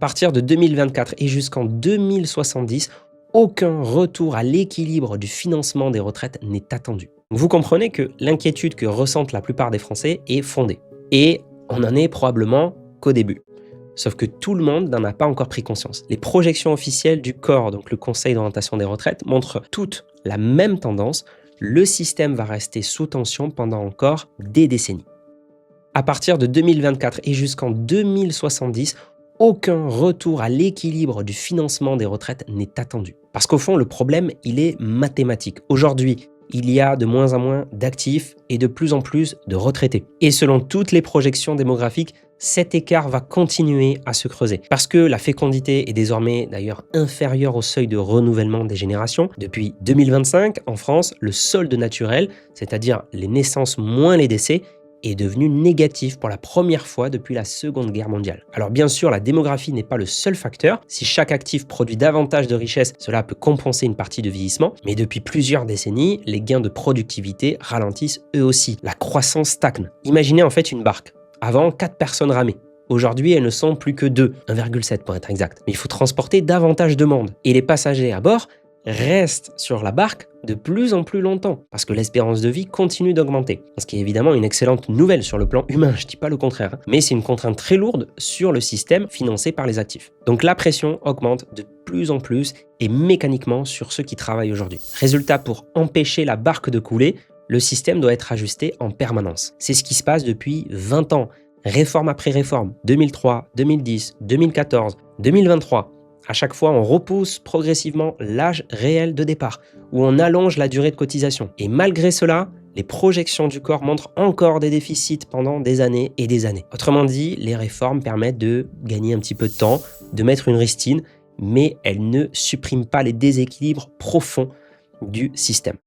À partir de 2024 et jusqu'en 2070, aucun retour à l'équilibre du financement des retraites n'est attendu. Vous comprenez que l'inquiétude que ressentent la plupart des Français est fondée. Et on n'en est probablement qu'au début. Sauf que tout le monde n'en a pas encore pris conscience. Les projections officielles du COR, donc le Conseil d'orientation des retraites, montrent toutes la même tendance. Le système va rester sous tension pendant encore des décennies. À partir de 2024 et jusqu'en 2070, aucun retour à l'équilibre du financement des retraites n'est attendu. Parce qu'au fond, le problème, il est mathématique. Aujourd'hui, il y a de moins en moins d'actifs et de plus en plus de retraités. Et selon toutes les projections démographiques, cet écart va continuer à se creuser. Parce que la fécondité est désormais d'ailleurs inférieure au seuil de renouvellement des générations. Depuis 2025, en France, le solde naturel, c'est-à-dire les naissances moins les décès, est devenu négatif pour la première fois depuis la Seconde Guerre mondiale. Alors bien sûr, la démographie n'est pas le seul facteur. Si chaque actif produit davantage de richesses, cela peut compenser une partie de vieillissement. Mais depuis plusieurs décennies, les gains de productivité ralentissent eux aussi. La croissance stagne. Imaginez en fait une barque. Avant, 4 personnes ramaient. Aujourd'hui, elles ne sont plus que 2, 1,7 pour être exact. Mais il faut transporter davantage de monde. Et les passagers à bord restent sur la barque de plus en plus longtemps parce que l'espérance de vie continue d'augmenter. Ce qui est évidemment une excellente nouvelle sur le plan humain, je dis pas le contraire, mais c'est une contrainte très lourde sur le système financé par les actifs. Donc la pression augmente de plus en plus et mécaniquement sur ceux qui travaillent aujourd'hui. Résultat, pour empêcher la barque de couler, le système doit être ajusté en permanence. C'est ce qui se passe depuis 20 ans, réforme après réforme, 2003, 2010, 2014, 2023. À chaque fois, on repousse progressivement l'âge réel de départ, ou on allonge la durée de cotisation. Et malgré cela, les projections du corps montrent encore des déficits pendant des années et des années. Autrement dit, les réformes permettent de gagner un petit peu de temps, de mettre une ristine, mais elles ne suppriment pas les déséquilibres profonds du système.